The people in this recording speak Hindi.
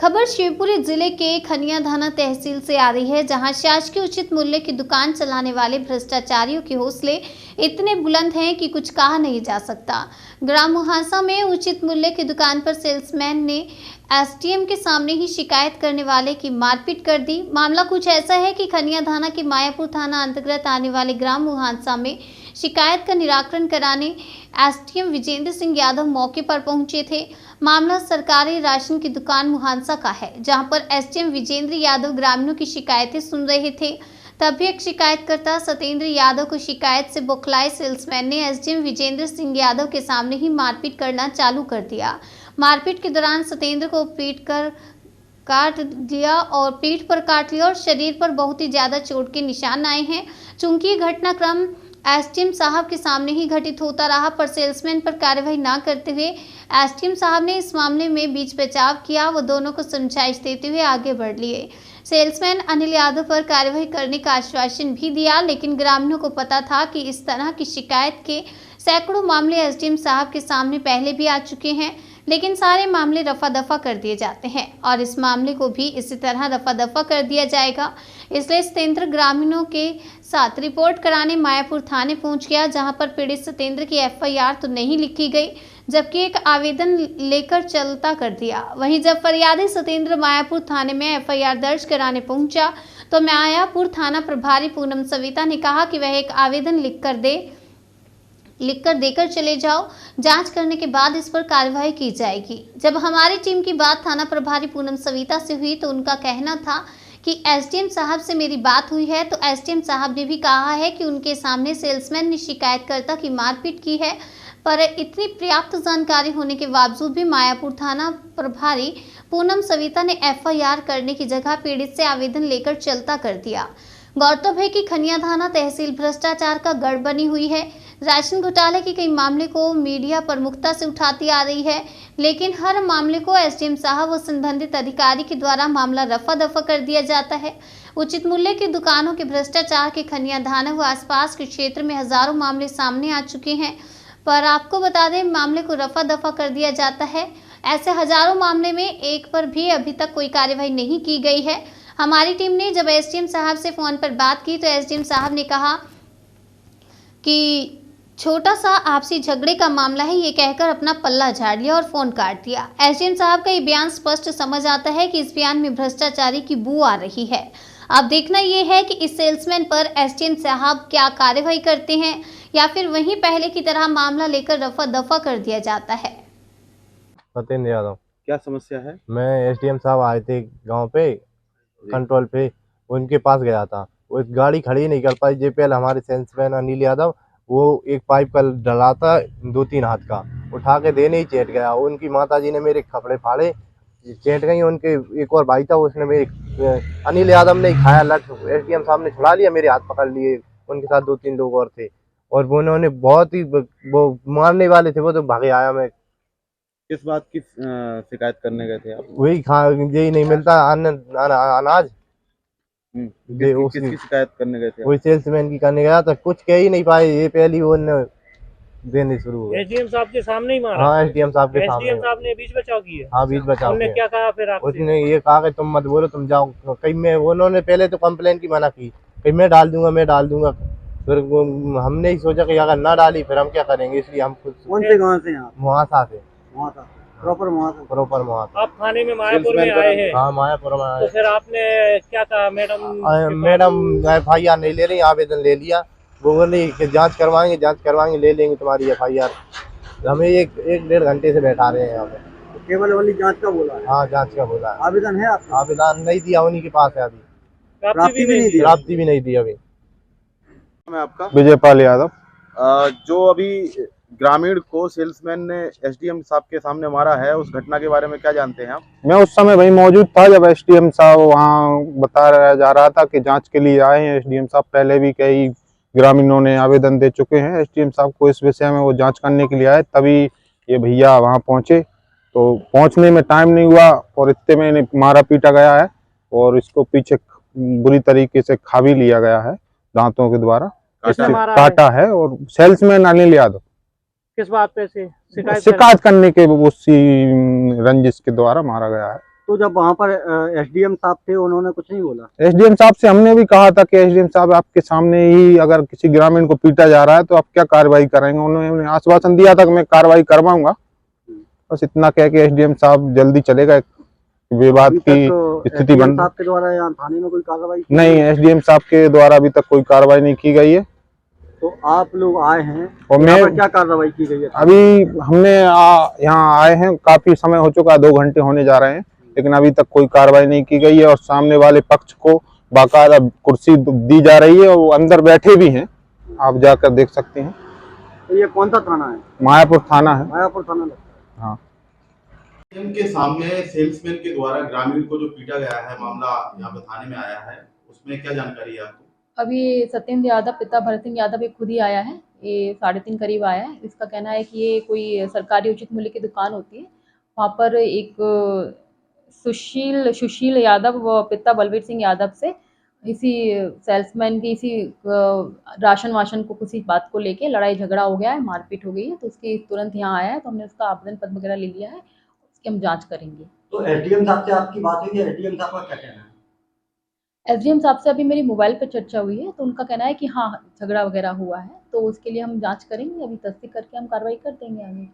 खबर शिवपुरी जिले के खनिया थाना तहसील से आ रही है, जहां शासकीय उचित मूल्य की दुकान चलाने वाले भ्रष्टाचारियों के हौसले इतने बुलंद हैं कि कुछ कहा नहीं जा सकता। ग्राम मुहासा में उचित मूल्य की दुकान पर सेल्समैन ने एसडीएम के सामने ही शिकायत करने वाले की मारपीट कर दी। मामला कुछ ऐसा है कि खनिया थाना के मायापुर थाना अंतर्गत आने वाले ग्राम मुहासा में शिकायत का निराकरण कराने एसडीएम विजेंद्र सिंह यादव मौके पर पहुंचे थे। मामला सरकारी राशन की दुकान मुहासा का है, जहां पर एसडीएम विजेंद्र यादव ग्रामीणों की शिकायतें सुन रहे थे। तभी एक शिकायतकर्ता सत्येंद्र यादव को शिकायत से बौखलाए सेल्समैन ने एसडीएम विजेंद्र सिंह यादव के सामने ही मारपीट करना चालू कर दिया। मारपीट के दौरान सत्येंद्र को पीट कर काट दिया और पीठ पर काट लिया और शरीर पर बहुत ही ज्यादा चोट के निशान आए हैं। चूंकि ये घटनाक्रम एसडीएम साहब के सामने ही घटित होता रहा, पर सेल्समैन पर कार्रवाई न करते हुए एसडीएम साहब ने इस मामले में बीच बचाव किया। वो दोनों को समझाइश देते हुए आगे बढ़ लिए। सेल्समैन अनिल यादव पर कार्रवाई करने का आश्वासन भी दिया, लेकिन ग्रामीणों को पता था कि इस तरह की शिकायत के सैकड़ों मामले एसडीएम साहब के सामने पहले भी आ चुके हैं, लेकिन सारे मामले रफा दफा कर दिए जाते हैं और इस मामले को भी इसी तरह रफा दफा कर दिया जाएगा। इसलिए सत्येंद्र ग्रामीणों के साथ रिपोर्ट कराने मायापुर थाने पहुंच गया, जहां पर पीड़ित सत्येंद्र की एफआईआर तो नहीं लिखी गई, जबकि एक आवेदन लेकर चलता कर दिया। वहीं जब फरियादी सत्येंद्र मायापुर थाने में एफआईआर दर्ज कराने पहुंचा तो मायापुर थाना प्रभारी पूनम सविता ने कहा कि वह एक आवेदन लिखकर देकर चले जाओ, जांच करने के बाद इस पर कार्रवाई की जाएगी। जब हमारी टीम की बात थाना प्रभारी पूनम सविता से हुई तो उनका कहना था कि एसडीएम साहब से मेरी बात हुई है, तो एसडीएम साहब ने भी कहा है कि उनके सामने सेल्समैन ने शिकायतकर्ता की मारपीट की है, पर इतनी पर्याप्त जानकारी होने के बावजूद भी मायापुर थाना प्रभारी पूनम सविता ने एफआईआर करने की जगह पीड़ित से आवेदन लेकर चलता कर दिया। गौरतलब है कि खनिया थाना तहसील भ्रष्टाचार का गढ़ बनी हुई है। राशन घोटाले के कई मामले को मीडिया प्रमुखता से उठाती आ रही है, लेकिन हर मामले को एसडीएम साहब व संबंधित अधिकारी के द्वारा मामला रफा दफा कर दिया जाता है। उचित मूल्य की दुकानों के भ्रष्टाचार के खनिया थाना व आसपास के क्षेत्र में हजारों मामले सामने आ चुके हैं, पर आपको बता दें मामले को रफा दफा कर दिया जाता है। ऐसे हजारों मामले में एक पर भी अभी तक कोई कार्यवाही नहीं की गई है। हमारी टीम ने जब एसडीएम साहब से फोन पर बात की तो एसडीएम साहब ने कहा कि छोटा सा आपसी झगड़े का मामला है, ये कहकर अपना पल्ला झाड़ लिया और फोन काट दिया। एसडीएम साहब का ये बयान स्पष्ट समझ आता है कि इस बयान में भ्रष्टाचारी की बू आ रही है। अब देखना ये है कि इस सेल्समैन पर एसडीएम साहब क्या कार्रवाई करते हैं या फिर वहीं पहले की तरह मामला लेकर रफा दफा कर दिया जाता है। सत्येंद्र यादव। क्या समस्या है? मैं एसडीएम साहब आए थे गांव पे कंट्रोल पे, उनके पास गया था। वो गाड़ी खड़ी नहीं कर पाई। जेपीएल हमारे सेल्समैन अनिल यादव, वो एक पाइप का डला था 2-3 हाथ का, उठा के देने ही चेट गया। उनकी माताजी ने मेरे कपड़े फाड़े, चेट गई। उनके एक और भाई था, उसने मेरे अनिल यादव ने खाया लट। एसडीएम साहब ने छुड़ा लिया, मेरे हाथ पकड़ लिए। उनके साथ 2-3 लोग और थे और उन्होंने बहुत ही वो मारने वाले थे, वो तो भागे आया। मैं किस बात की शिकायत करने गए थे आप? वही यही नहीं मिलता अनाज, किसकी शिकायत करने गए थे? वही सेल्समैन की करने गया था। कुछ कह ही नहीं पाए, ये पहली वो देने शुरू हुए। एसडीएम साहब के सामने ही मारा? हाँ, एसडीएम साहब के सामने। एसडीएम साहब ने बीच बचाव किया? हाँ, बीच बचाव। उन्होंने क्या कहा फिर आपसे? उसने ये कहा कि तुम मत बोलो, तुम जाओ। कहीं मैं, उन्होंने पहले तो कंप्लेन की मना की, कहीं मैं डाल दूंगा। फिर हमने ही सोचा कि अगर ना डाली फिर हम क्या करेंगे, इसलिए हम खुद। कौन से गांव से? यहाँ मुहासा से। प्रॉपर मुहासा। आप थाने में मायापुर में आए हैं? हाँ, मायापुर में आए। तो फिर आपने क्या कहा? मैडम एफआईआर नहीं ले रही, आवेदन ले लिया। वो बोली कि जांच करवाएंगे, ले लेंगे तुम्हारी एफआईआर। हमें एक 1-1.5 घंटे से बैठा रहे हैं यहाँ पे। तो केवल वाली जांच का बोला है? हाँ, जांच का बोला है। आवेदन है आपका? आवेदन नहीं दिया, उन्हीं के पास है। अभी प्राप्ति भी नहीं दी अभी। मैं आपका विजयपाल यादव। जो अभी ग्रामीण को सेल्समैन ने एसडीएम साहब के सामने मारा है, उस घटना के बारे में क्या जानते हैं आप? मैं उस समय वहीं मौजूद था जब एसडीएम साहब वहाँ बता जा रहा था कि जांच के लिए आए हैं। एसडीएम साहब पहले भी कई ग्रामीणों ने आवेदन दे चुके हैं एसडीएम साहब को इस विषय में, वो जांच करने के लिए आए। तभी ये भैया वहाँ पहुँचे, तो पहुँचने में टाइम नहीं हुआ और इतने में मारा पीटा गया है और इसको पीछे बुरी तरीके से खा भी लिया गया है दांतों के द्वारा। काटा है और सेल्समैन अनिल यादव किस बात पे से शिकायत करने के उसी रंजिश के द्वारा मारा गया है। तो जब वहाँ पर एसडीएम साहब थे उन्होंने कुछ नहीं बोला? एसडीएम साहब से हमने भी कहा था कि एसडीएम साहब आपके सामने ही अगर किसी ग्रामीण को पीटा जा रहा है तो आप क्या कार्रवाई करेंगे। उन्होंने आश्वासन दिया था कि मैं कार्रवाई करवाऊंगा, बस इतना कह के एसडीएम साहब जल्दी चले गए। विवाद की स्थिति बन साहब के द्वारा यहाँ थाने में कोई कार्रवाई नहीं, एसडीएम साहब के द्वारा अभी तक कोई कार्रवाई नहीं की गई है। तो आप लोग आए हैं और तो मैं यहाँ पर क्या कार्रवाई की गई है? अभी हमने यहाँ आए हैं, काफी समय हो चुका है, 2 घंटे होने जा रहे हैं, लेकिन अभी तक कोई कार्रवाई नहीं की गई है। और सामने वाले पक्ष को बाकायदा कुर्सी दी जा रही है और वो अंदर बैठे भी हैं, आप जाकर देख सकते हैं। तो ये कौन सा थाना है? मायापुर थाना है। मायापुर थाना लगता है। हाँ, के सामने सेल्समैन के द्वारा ग्रामीण को जो पीटा गया है, मामला यहाँ पे थाने में आया है, उसमें क्या जानकारी है आपको? अभी सत्येंद्र यादव पिता भरत सिंह यादव ये खुद ही आया है, ये 3:30 करीब आया है। इसका कहना है कि ये कोई सरकारी उचित मूल्य की दुकान होती है, वहाँ पर एक सुशील यादव व पिता बलवीर सिंह यादव से इसी सेल्समैन की इसी राशन वाशन को किसी बात को लेके लड़ाई झगड़ा हो गया है, मारपीट हो गई है। तो उसकी तुरंत यहाँ आया है, तो हमने उसका आवेदन पत्र वगैरह ले लिया है, उसकी हम जाँच करेंगे। तो एसडीएम साहब से आपकी बात हुई है? एसडीएम साहब का क्या कहना है? एसडीएम साहब से अभी मेरी मोबाइल पर चर्चा हुई है, तो उनका कहना है कि हाँ झगड़ा वगैरह हुआ है, तो उसके लिए हम जांच करेंगे। अभी तस्दीक करके हम कार्रवाई कर देंगे आगे।